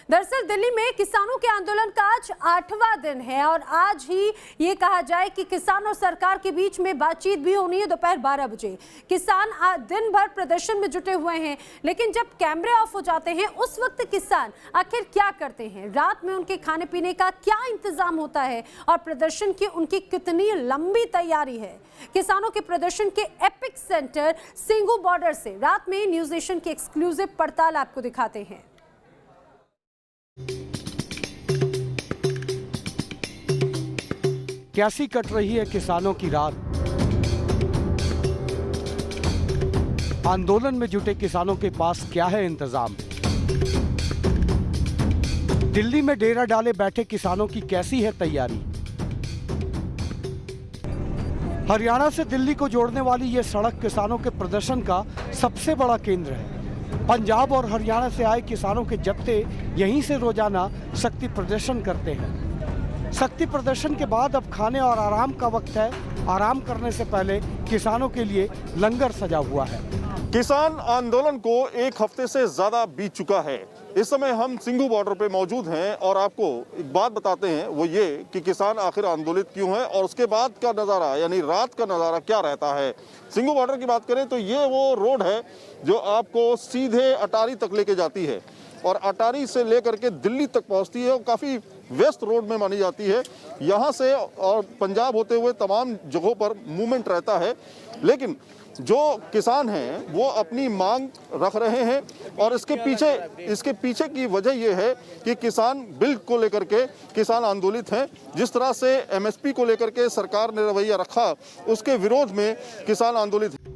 दरअसल दिल्ली में किसानों के आंदोलन का आज 8वां दिन है और आज ही ये कहा जाए कि किसान और सरकार के बीच में बातचीत भी होनी है। दोपहर 12 बजे किसान दिन भर प्रदर्शन में जुटे हुए हैं, लेकिन जब कैमरे ऑफ हो जाते हैं उस वक्त किसान आखिर क्या करते हैं, रात में उनके खाने पीने का क्या इंतजाम होता है और प्रदर्शन की उनकी कितनी लंबी तैयारी है। किसानों के प्रदर्शन के एपिक सेंटर सिंगू बॉर्डर से रात में न्यूज नेशन की एक्सक्लूसिव पड़ताल आपको दिखाते हैं। कैसी कट रही है किसानों की रात। आंदोलन में जुटे किसानों के पास क्या है इंतजाम। दिल्ली में डेरा डाले बैठे किसानों की कैसी है तैयारी। हरियाणा से दिल्ली को जोड़ने वाली ये सड़क किसानों के प्रदर्शन का सबसे बड़ा केंद्र है। पंजाब और हरियाणा से आए किसानों के जत्थे यहीं से रोजाना शक्ति प्रदर्शन करते हैं। शक्ति प्रदर्शन के बाद अब खाने और आराम का वक्त है। आराम करने से पहले किसानों के लिए लंगर सजा हुआ है। किसान आंदोलन को एक हफ्ते से ज्यादा बीत चुका है। इस समय हम सिंगू बॉर्डर पे मौजूद हैं और आपको एक बात बताते हैं, वो ये कि किसान आखिर आंदोलित क्यों हैं और उसके बाद का नज़ारा यानी रात का नज़ारा क्या रहता है। सिंगू बॉर्डर की बात करें तो ये वो रोड है जो आपको सीधे अटारी तक लेके जाती है और अटारी से लेकर के दिल्ली तक पहुंचती है और काफ़ी व्यस्त रोड में मानी जाती है। यहाँ से और पंजाब होते हुए तमाम जगहों पर मूवमेंट रहता है, लेकिन जो किसान हैं वो अपनी मांग रख रहे हैं और इसके पीछे की वजह यह है कि किसान बिल को लेकर के किसान आंदोलित हैं। जिस तरह से एमएसपी को लेकर के सरकार ने रवैया रखा उसके विरोध में किसान आंदोलित हैं।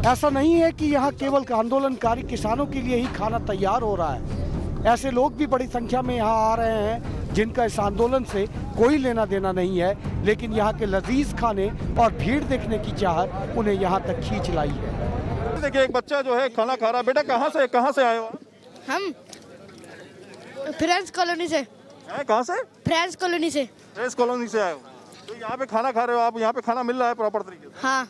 ऐसा नहीं है कि यहाँ केवल आंदोलनकारी किसानों के लिए ही खाना तैयार हो रहा है। ऐसे लोग भी बड़ी संख्या में यहाँ आ रहे हैं जिनका इस आंदोलन से कोई लेना देना नहीं है, लेकिन यहाँ के लजीज खाने और भीड़ देखने की चाहत उन्हें यहाँ तक खींच लाई है। देखिए एक बच्चा जो है खाना खा रहा है। बेटा कहाँ से आए हो? हम फ्रेंड्स कॉलोनी से। कहाँ से? फ्रेंड्स कॉलोनी से। फ्रेंड्स कॉलोनी से आए हो तो यहाँ पे खाना खा रहे हो आप। यहाँ पे खाना मिल रहा है प्रॉपर तरीके से? हाँ।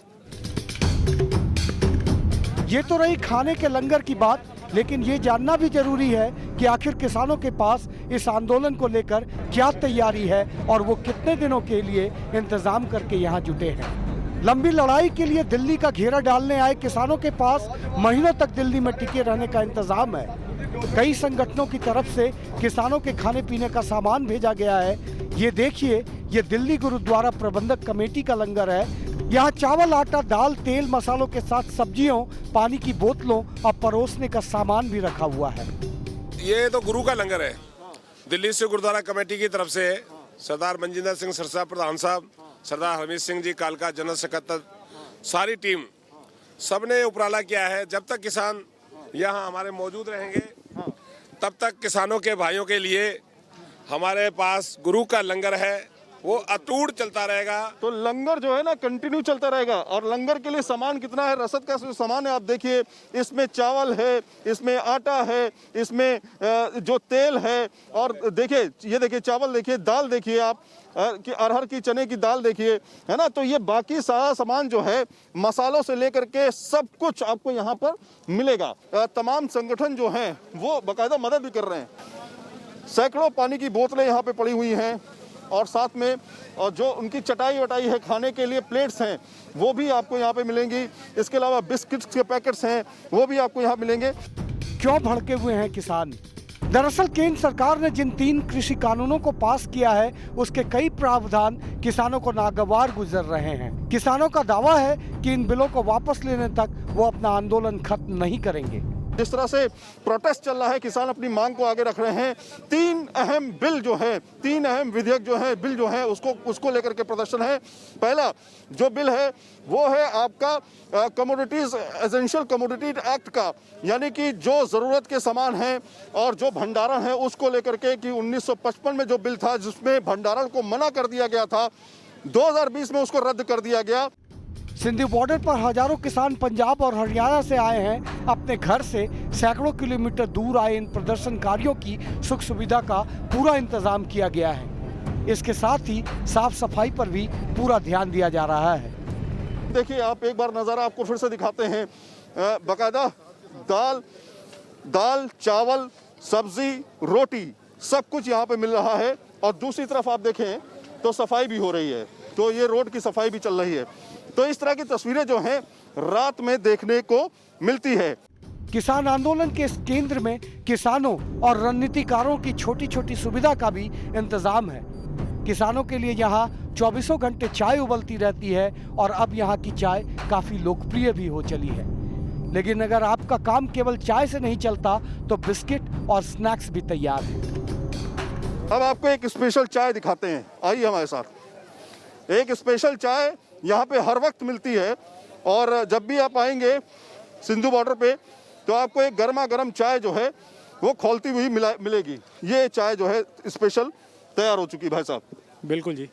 ये तो रही खाने के लंगर की बात, लेकिन ये जानना भी जरूरी है कि आखिर किसानों के पास इस आंदोलन को लेकर क्या तैयारी है और वो कितने दिनों के लिए इंतजाम करके यहाँ जुटे हैं। लंबी लड़ाई के लिए दिल्ली का घेरा डालने आए किसानों के पास महीनों तक दिल्ली में टिके रहने का इंतजाम है। कई संगठनों की तरफ से किसानों के खाने पीने का सामान भेजा गया है। ये देखिए, ये दिल्ली गुरुद्वारा प्रबंधक कमेटी का लंगर है। यहाँ चावल, आटा, दाल, तेल, मसालों के साथ सब्जियों, पानी की बोतलों और परोसने का सामान भी रखा हुआ है। ये तो गुरु का लंगर है। दिल्ली से गुरुद्वारा कमेटी की तरफ से सरदार मनजिंदर सिंह सिरसा प्रधान साहब, सरदार हरमीत सिंह जी कालका जनरल सेक्रेटरी, सारी टीम सबने उपराला किया है। जब तक किसान यहाँ हमारे मौजूद रहेंगे तब तक किसानों के भाइयों के लिए हमारे पास गुरु का लंगर है, वो अटूट चलता रहेगा। तो लंगर जो है ना कंटिन्यू चलता रहेगा। और लंगर के लिए सामान कितना है, रसद का सामान है आप देखिए, इसमें चावल है, इसमें आटा है, इसमें जो तेल है, और देखिए ये देखिए चावल देखिए, दाल देखिए आप कि अरहर की चने की दाल देखिए, है ना। तो ये बाकी सारा सामान जो है मसालों से लेकर के सब कुछ आपको यहाँ पर मिलेगा। तमाम संगठन जो हैं वो बाकायदा मदद भी कर रहे हैं। सैकड़ों पानी की बोतलें यहाँ पे पड़ी हुई हैं और साथ में और जो उनकी चटाई वटाई है, खाने के लिए प्लेट्स हैं, वो भी आपको यहाँ पे मिलेंगी। इसके अलावा बिस्किट्स के पैकेट्स हैं, वो भी आपको यहाँ मिलेंगे। क्यों भड़के हुए हैं किसान? दरअसल केंद्र सरकार ने जिन 3 कृषि कानूनों को पास किया है उसके कई प्रावधान किसानों को नागवार गुजर रहे हैं। किसानों का दावा है कि इन बिलों को वापस लेने तक वो अपना आंदोलन खत्म नहीं करेंगे। जिस तरह से प्रोटेस्ट चल रहा है, किसान अपनी मांग को आगे रख रहे हैं। 3 अहम बिल जो है, 3 अहम विधेयक जो है, बिल जो है उसको लेकर के प्रदर्शन है। पहला जो बिल है वो है आपका कमोडिटीज एसेंशियल कमोडिटी एक्ट का, यानी कि जो ज़रूरत के सामान हैं और जो भंडारण है उसको लेकर के, कि 1955 में जो बिल था जिसमें भंडारण को मना कर दिया गया था, 2020 में उसको रद्द कर दिया गया। सिंधु बॉर्डर पर हजारों किसान पंजाब और हरियाणा से आए हैं। अपने घर से सैकड़ों किलोमीटर दूर आए इन प्रदर्शनकारियों की सुख सुविधा का पूरा इंतजाम किया गया है। इसके साथ ही साफ सफाई पर भी पूरा ध्यान दिया जा रहा है। देखिए आप एक बार नज़ारा आपको फिर से दिखाते हैं। बाकायदा दाल, चावल, सब्जी, रोटी सब कुछ यहाँ पे मिल रहा है। और दूसरी तरफ आप देखें तो सफाई भी हो रही है, तो ये रोड की सफाई भी चल रही है। तो इस तरह की तस्वीरें जो हैं रात में देखने को मिलती है। किसान आंदोलन के इस केंद्र में किसानों और रणनीतिकारों की छोटी छोटी सुविधा का भी इंतजाम है। किसानों के लिए यहाँ 24 घंटे चाय उबलती रहती है और अब यहाँ की चाय काफी लोकप्रिय भी हो चली है। लेकिन अगर आपका काम केवल चाय से नहीं चलता तो बिस्किट और स्नैक्स भी तैयार है। अब आपको एक स्पेशल चाय दिखाते हैं, आइए हमारे साथ। एक स्पेशल चाय यहाँ पे हर वक्त मिलती है और जब भी आप आएंगे सिंधु बॉर्डर पे तो आपको एक गर्मा गर्म चाय जो है वो खौलती हुई मिलेगी। ये चाय जो है स्पेशल तैयार हो चुकी है भाई साहब। बिल्कुल जी।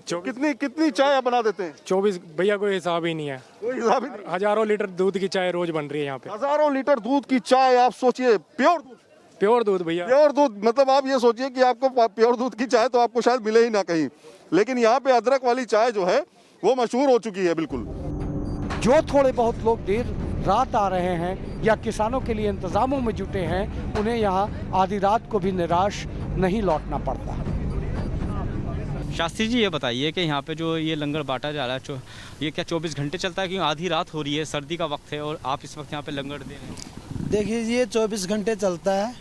कितनी चाय आप बना देते हैं? 24 भैया, कोई हिसाब ही नहीं है। कोई हिसाब ही नहीं। हजारों लीटर दूध की चाय रोज बन रही है यहाँ पे। हजारों लीटर दूध की चाय, आप सोचिए, प्योर दूध। प्योर दूध भैया, प्योर दूध, मतलब आप ये सोचिए कि आपको प्योर दूध की चाय तो आपको शायद मिले ही ना कहीं, लेकिन यहाँ पे अदरक वाली चाय जो है वो मशहूर हो चुकी है। बिल्कुल। जो थोड़े बहुत लोग देर रात आ रहे हैं या किसानों के लिए इंतजामों में जुटे हैं, उन्हें यहाँ आधी रात को भी निराश नहीं लौटना पड़ता। शास्त्री जी, ये बताइए कि यहाँ पे जो ये लंगर बांटा जा रहा है, ये क्या 24 घंटे चलता है? क्योंकि आधी रात हो रही है, सर्दी का वक्त है और आप इस वक्त यहाँ पे लंगर दे रहे हैं। देखिए, ये 24 घंटे चलता है।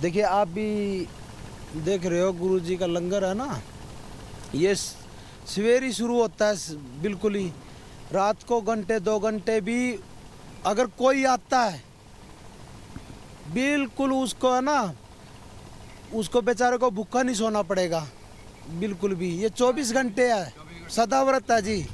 देखिए, आप भी देख रहे हो, गुरु जी का लंगर है ना, ये सवेरे ही शुरू होता है बिल्कुल ही। रात को घंटे 2 घंटे भी अगर कोई आता है, बिल्कुल उसको है ना, उसको बेचारे को भूखा नहीं सोना पड़ेगा बिल्कुल भी। ये 24 घंटे है, सदाव्रत है जी।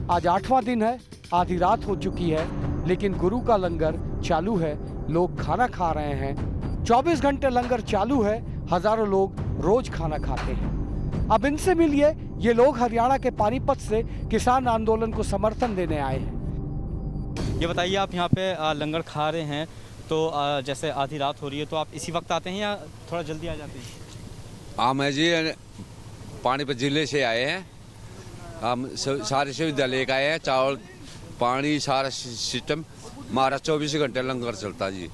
आज 8वां दिन है, आधी रात हो चुकी है, लेकिन गुरु का लंगर चालू है, लोग खाना खा रहे हैं। 24 घंटे लंगर चालू है, हजारों लोग रोज खाना खाते हैं। अब इनसे मिलिए, ये लोग हरियाणा के पानीपत से किसान आंदोलन को समर्थन देने आए हैं। ये बताइए, आप यहाँ पे लंगर खा रहे हैं तो जैसे आधी रात हो रही है तो आप इसी वक्त आते हैं या थोड़ा जल्दी आ जाते हैं? हम है जी, पानीपत जिले से आए हैं। हम सारी सुविधा लेकर आए हैं, चावल पानी सारा सिस्टम। हमारा 24 घंटे लंगर चलता है जी।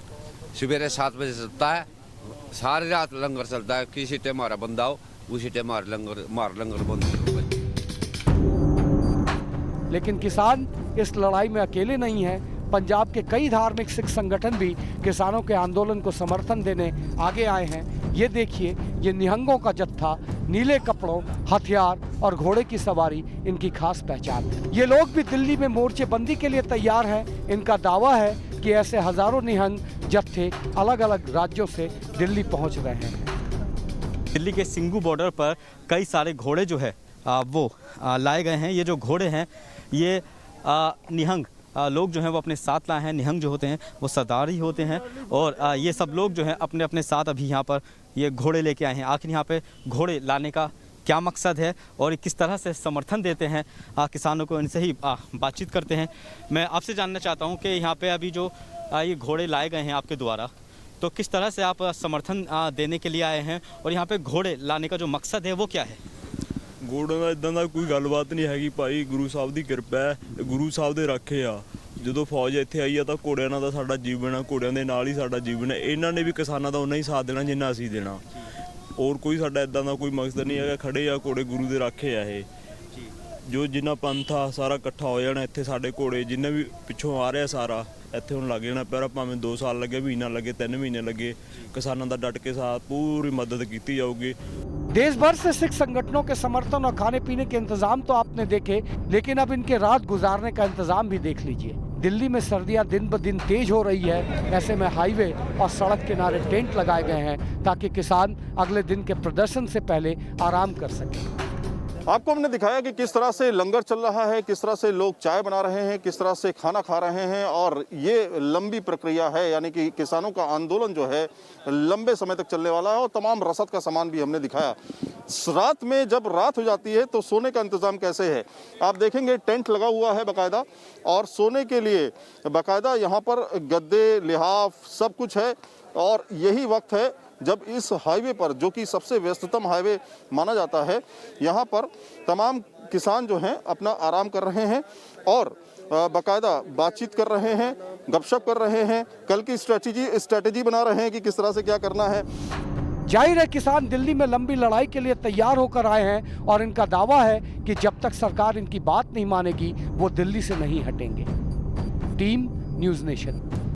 सवेरे 7 बजे चलता है, सारी रात लंगर चलता है। किसी टाइम हमारा बंदा हो, उसी टाइम हमारा लंगर बंद हो। लेकिन किसान इस लड़ाई में अकेले नहीं है। पंजाब के कई धार्मिक सिख संगठन भी किसानों के आंदोलन को समर्थन देने आगे आए हैं। ये देखिए, ये निहंगों का जत्था, नीले कपड़ों, हथियार और घोड़े की सवारी इनकी खास पहचान है। ये लोग भी दिल्ली में मोर्चेबंदी के लिए तैयार हैं। इनका दावा है कि ऐसे हजारों निहंग जत्थे अलग अलग राज्यों से दिल्ली पहुंच रहे हैं। दिल्ली के सिंघू बॉर्डर पर कई सारे घोड़े जो है वो लाए गए हैं। ये जो घोड़े हैं ये निहंग लोग जो हैं वो अपने साथ लाए हैं। निहंग जो होते हैं वो सरदार ही होते हैं और ये सब लोग जो हैं अपने अपने साथ अभी यहाँ पर ये घोड़े लेके आए हैं। आखिर यहाँ पे घोड़े लाने का क्या मकसद है और किस तरह से समर्थन देते हैं किसानों को, इनसे ही बातचीत करते हैं। मैं आपसे जानना चाहता हूँ कि यहाँ पे अभी जो ये घोड़े लाए गए हैं आपके द्वारा, तो किस तरह से आप समर्थन देने के लिए आए हैं और यहाँ पे घोड़े लाने का जो मकसद है वो क्या है? घोड़ों का इदां दा कोई गलबात नहीं हैगी भाई। गुरु ਸਾਹਿਬ ਦੀ ਕਿਰਪਾ ਹੈ, ਗੁਰੂ ਸਾਹਿਬ ਦੇ ਰੱਖੇ ਆ। ਜਦੋਂ ਫੌਜ ਇੱਥੇ ਆਈ ਆ ਤਾਂ ਘੋੜਿਆਂ ਨਾਲ ਦਾ ਸਾਡਾ ਜੀਵਨ ਆ, ਘੋੜਿਆਂ ਦੇ ਨਾਲ ਹੀ ਸਾਡਾ ਜੀਵਨ ਹੈ। ਇਹਨਾਂ ਨੇ ਵੀ ਕਿਸਾਨਾਂ ਦਾ ਉਨਾ ਹੀ ਸਾਥ ਦੇਣਾ ਜਿੰਨਾ ਅਸੀਂ ਦੇਣਾ। ਹੋਰ ਕੋਈ ਸਾਡਾ ਇਦਾਂ ਦਾ ਕੋਈ ਮਕਸਦ ਨਹੀਂ ਹੈਗਾ। ਖੜੇ ਆ ਘੋੜੇ, ਗੁਰੂ ਦੇ ਰੱਖੇ ਆ ਇਹ। ਜੋ ਜਿੰਨਾ ਪੰਥ ਆ ਸਾਰਾ ਇਕੱਠਾ ਹੋ ਜਾਣਾ ਇੱਥੇ। ਸਾਡੇ ਘੋੜੇ ਜਿੰਨੇ ਵੀ ਪਿੱਛੋਂ ਆ ਰਿਹਾ ਸਾਰਾ ਇੱਥੇ ਹੁਣ ਲੱਗ ਜਾਣਾ। ਪਹਿਲਾਂ ਭਾਵੇਂ 2 ਸਾਲ ਲੱਗੇ, ਮਹੀਨਾ ਲੱਗੇ, 3 ਮਹੀਨੇ ਲੱਗੇ, किसानों का डट के साथ पूरी मदद की जाऊगी। देश भर से सिख संगठनों के समर्थन और खाने पीने के इंतजाम तो आपने देखे, लेकिन अब इनके रात गुजारने का इंतजाम भी देख लीजिए। दिल्ली में सर्दियां दिन ब दिन तेज हो रही है। ऐसे में हाईवे और सड़क किनारे टेंट लगाए गए हैं ताकि किसान अगले दिन के प्रदर्शन से पहले आराम कर सकें। आपको हमने दिखाया कि किस तरह से लंगर चल रहा है, किस तरह से लोग चाय बना रहे हैं, किस तरह से खाना खा रहे हैं और ये लंबी प्रक्रिया है, यानी कि किसानों का आंदोलन जो है लंबे समय तक चलने वाला है। और तमाम रसद का सामान भी हमने दिखाया। रात में जब रात हो जाती है तो सोने का इंतज़ाम कैसे है आप देखेंगे। टेंट लगा हुआ है बाकायदा और सोने के लिए बाकायदा यहाँ पर गद्दे, लिहाफ सब कुछ है। और यही वक्त है जब इस हाईवे पर, जो कि सबसे व्यस्ततम हाईवे माना जाता है, यहाँ पर तमाम किसान जो हैं अपना आराम कर रहे हैं और बाकायदा बातचीत कर रहे हैं। गपशप कर रहे हैं, कल की स्ट्रेटेजी बना रहे हैं कि किस तरह से क्या करना है। जाहिर है किसान दिल्ली में लंबी लड़ाई के लिए तैयार होकर आए हैं और इनका दावा है कि जब तक सरकार इनकी बात नहीं मानेगी वो दिल्ली से नहीं हटेंगे। Team news nation.